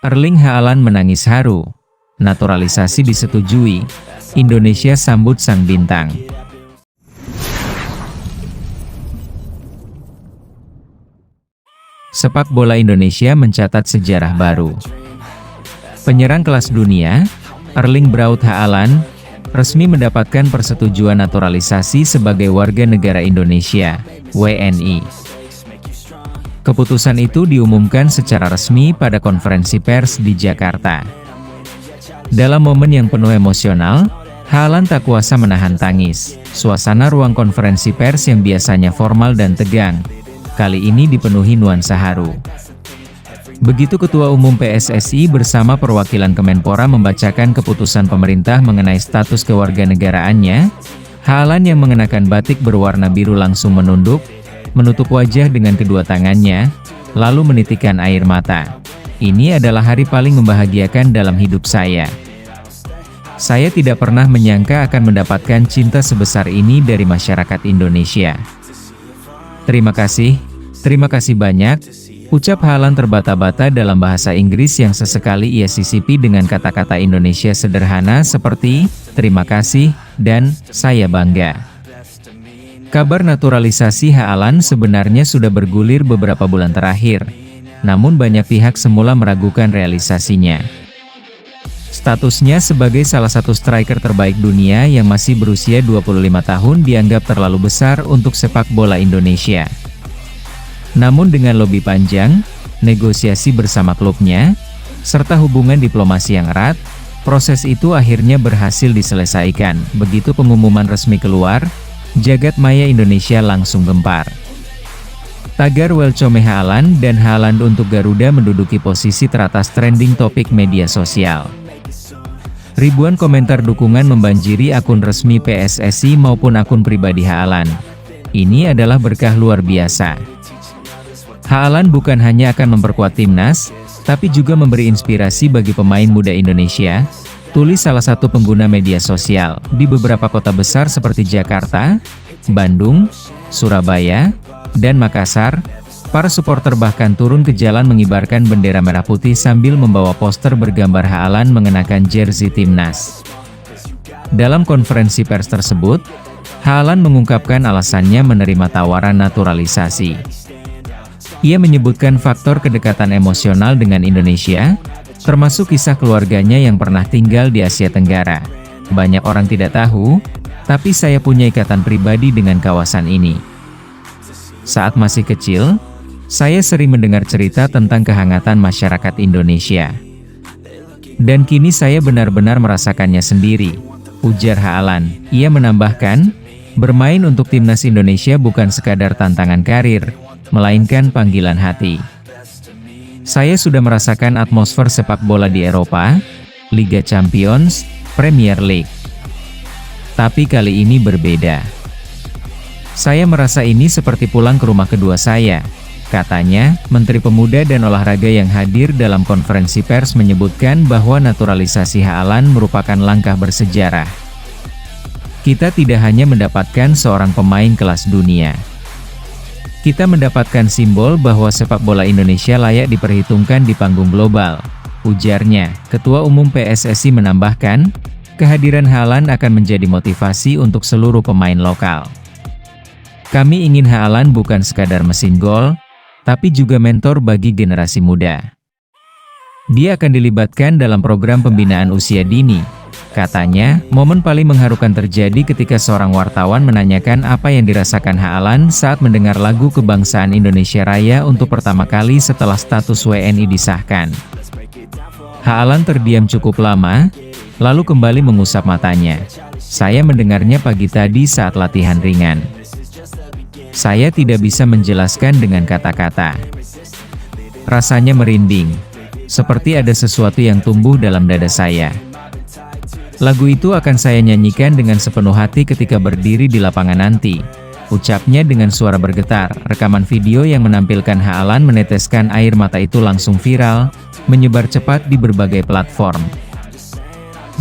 Erling Haaland menangis haru. Naturalisasi disetujui. Indonesia sambut sang bintang. Sepak bola Indonesia mencatat sejarah baru. Penyerang kelas dunia, Erling Braut Haaland, resmi mendapatkan persetujuan naturalisasi sebagai warga negara Indonesia, WNI. Keputusan itu diumumkan secara resmi pada konferensi pers di Jakarta. Dalam momen yang penuh emosional, Haaland tak kuasa menahan tangis. Suasana ruang konferensi pers yang biasanya formal dan tegang, kali ini dipenuhi nuansa haru. Begitu Ketua Umum PSSI bersama perwakilan Kemenpora membacakan keputusan pemerintah mengenai status kewarganegaraannya, Haaland yang mengenakan batik berwarna biru langsung menunduk, menutup wajah dengan kedua tangannya, lalu menitikkan air mata. Ini adalah hari paling membahagiakan dalam hidup saya. Saya tidak pernah menyangka akan mendapatkan cinta sebesar ini dari masyarakat Indonesia. Terima kasih banyak, ucap Haaland terbata-bata dalam bahasa Inggris yang sesekali ia sisipi dengan kata-kata Indonesia sederhana seperti, terima kasih, dan, saya bangga. Kabar naturalisasi Haaland sebenarnya sudah bergulir beberapa bulan terakhir, namun banyak pihak semula meragukan realisasinya. Statusnya sebagai salah satu striker terbaik dunia yang masih berusia 25 tahun dianggap terlalu besar untuk sepak bola Indonesia. Namun dengan lobi panjang, negosiasi bersama klubnya, serta hubungan diplomasi yang erat, proses itu akhirnya berhasil diselesaikan. Begitu pengumuman resmi keluar, jagat maya Indonesia langsung gempar. Tagar Welcome Haaland dan Haaland untuk Garuda menduduki posisi teratas trending topik media sosial. Ribuan komentar dukungan membanjiri akun resmi PSSI maupun akun pribadi Haaland. Ini adalah berkah luar biasa. Haaland bukan hanya akan memperkuat timnas, tapi juga memberi inspirasi bagi pemain muda Indonesia, tulis salah satu pengguna media sosial. Di beberapa kota besar seperti Jakarta, Bandung, Surabaya, dan Makassar, para supporter bahkan turun ke jalan mengibarkan bendera merah putih sambil membawa poster bergambar Haaland mengenakan jersey timnas. Dalam konferensi pers tersebut, Haaland mengungkapkan alasannya menerima tawaran naturalisasi. Ia menyebutkan faktor kedekatan emosional dengan Indonesia, termasuk kisah keluarganya yang pernah tinggal di Asia Tenggara. Banyak orang tidak tahu, tapi saya punya ikatan pribadi dengan kawasan ini. Saat masih kecil, saya sering mendengar cerita tentang kehangatan masyarakat Indonesia. Dan kini saya benar-benar merasakannya sendiri, ujar Haaland. Ia menambahkan, bermain untuk timnas Indonesia bukan sekadar tantangan karir, melainkan panggilan hati. Saya sudah merasakan atmosfer sepak bola di Eropa, Liga Champions, Premier League. Tapi kali ini berbeda. Saya merasa ini seperti pulang ke rumah kedua saya, katanya. Menteri Pemuda dan Olahraga yang hadir dalam konferensi pers menyebutkan bahwa naturalisasi Haaland merupakan langkah bersejarah. Kita tidak hanya mendapatkan seorang pemain kelas dunia. Kita mendapatkan simbol bahwa sepak bola Indonesia layak diperhitungkan di panggung global, ujarnya. Ketua Umum PSSI menambahkan, kehadiran Haaland akan menjadi motivasi untuk seluruh pemain lokal. Kami ingin Haaland bukan sekadar mesin gol, tapi juga mentor bagi generasi muda. Dia akan dilibatkan dalam program pembinaan usia dini. Katanya, momen paling mengharukan terjadi ketika seorang wartawan menanyakan apa yang dirasakan Haaland saat mendengar lagu kebangsaan Indonesia Raya untuk pertama kali setelah status WNI disahkan. Haaland terdiam cukup lama, lalu kembali mengusap matanya. Saya mendengarnya pagi tadi saat latihan ringan. Saya tidak bisa menjelaskan dengan kata-kata. Rasanya merinding, seperti ada sesuatu yang tumbuh dalam dada saya. Lagu itu akan saya nyanyikan dengan sepenuh hati ketika berdiri di lapangan nanti, ucapnya dengan suara bergetar. Rekaman video yang menampilkan Haaland meneteskan air mata itu langsung viral, menyebar cepat di berbagai platform.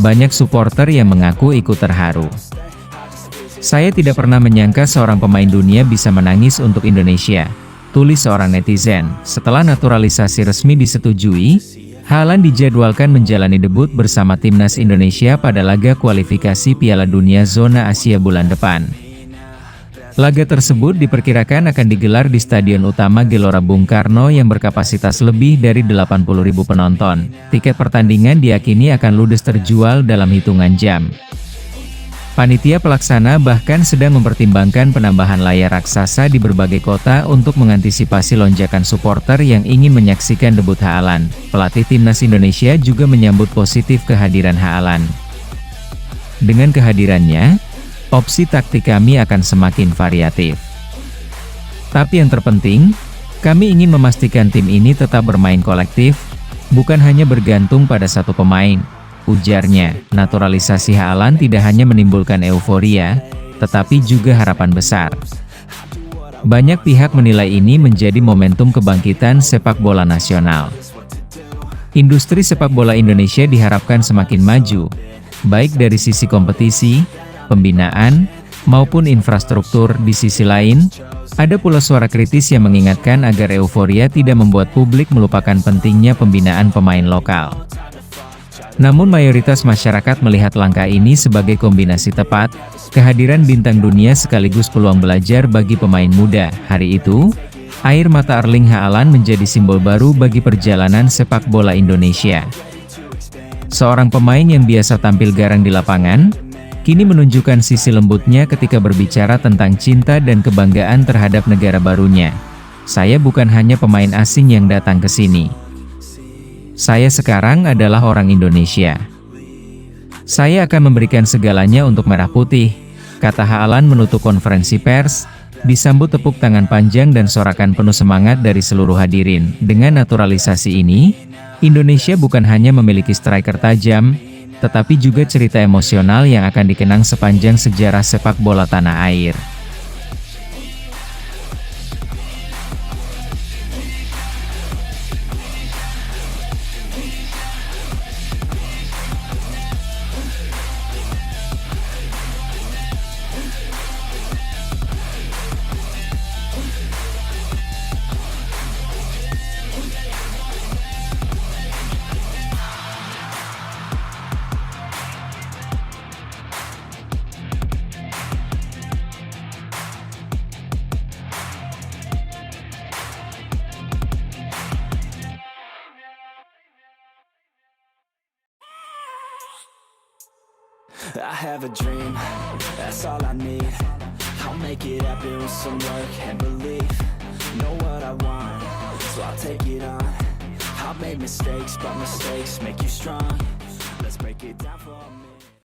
Banyak supporter yang mengaku ikut terharu. Saya tidak pernah menyangka seorang pemain dunia bisa menangis untuk Indonesia, tulis seorang netizen. Setelah naturalisasi resmi disetujui, Haaland dijadwalkan menjalani debut bersama timnas Indonesia pada laga kualifikasi Piala Dunia Zona Asia bulan depan. Laga tersebut diperkirakan akan digelar di Stadion Utama Gelora Bung Karno yang berkapasitas lebih dari 80.000 penonton. Tiket pertandingan diyakini akan ludes terjual dalam hitungan jam. Panitia pelaksana bahkan sedang mempertimbangkan penambahan layar raksasa di berbagai kota untuk mengantisipasi lonjakan supporter yang ingin menyaksikan debut Haaland. Pelatih timnas Indonesia juga menyambut positif kehadiran Haaland. Dengan kehadirannya, opsi taktik kami akan semakin variatif. Tapi yang terpenting, kami ingin memastikan tim ini tetap bermain kolektif, bukan hanya bergantung pada satu pemain. Ujarnya, naturalisasi Haaland tidak hanya menimbulkan euforia, tetapi juga harapan besar. Banyak pihak menilai ini menjadi momentum kebangkitan sepak bola nasional. Industri sepak bola Indonesia diharapkan semakin maju, baik dari sisi kompetisi, pembinaan, maupun infrastruktur. Di sisi lain, ada pula suara kritis yang mengingatkan agar euforia tidak membuat publik melupakan pentingnya pembinaan pemain lokal. Namun mayoritas masyarakat melihat langkah ini sebagai kombinasi tepat, kehadiran bintang dunia sekaligus peluang belajar bagi pemain muda. Hari itu, air mata Erling Haaland menjadi simbol baru bagi perjalanan sepak bola Indonesia. Seorang pemain yang biasa tampil garang di lapangan, kini menunjukkan sisi lembutnya ketika berbicara tentang cinta dan kebanggaan terhadap negara barunya. Saya bukan hanya pemain asing yang datang ke sini. Saya sekarang adalah orang Indonesia. Saya akan memberikan segalanya untuk Merah Putih, kata Haaland menutup konferensi pers, disambut tepuk tangan panjang dan sorakan penuh semangat dari seluruh hadirin. Dengan naturalisasi ini, Indonesia bukan hanya memiliki striker tajam, tetapi juga cerita emosional yang akan dikenang sepanjang sejarah sepak bola tanah air. I have a dream, that's all I need. I'll make it happen with some work and belief. Know what I want, so I'll take it on. I've made mistakes, but mistakes make you strong. Let's break it down for a minute.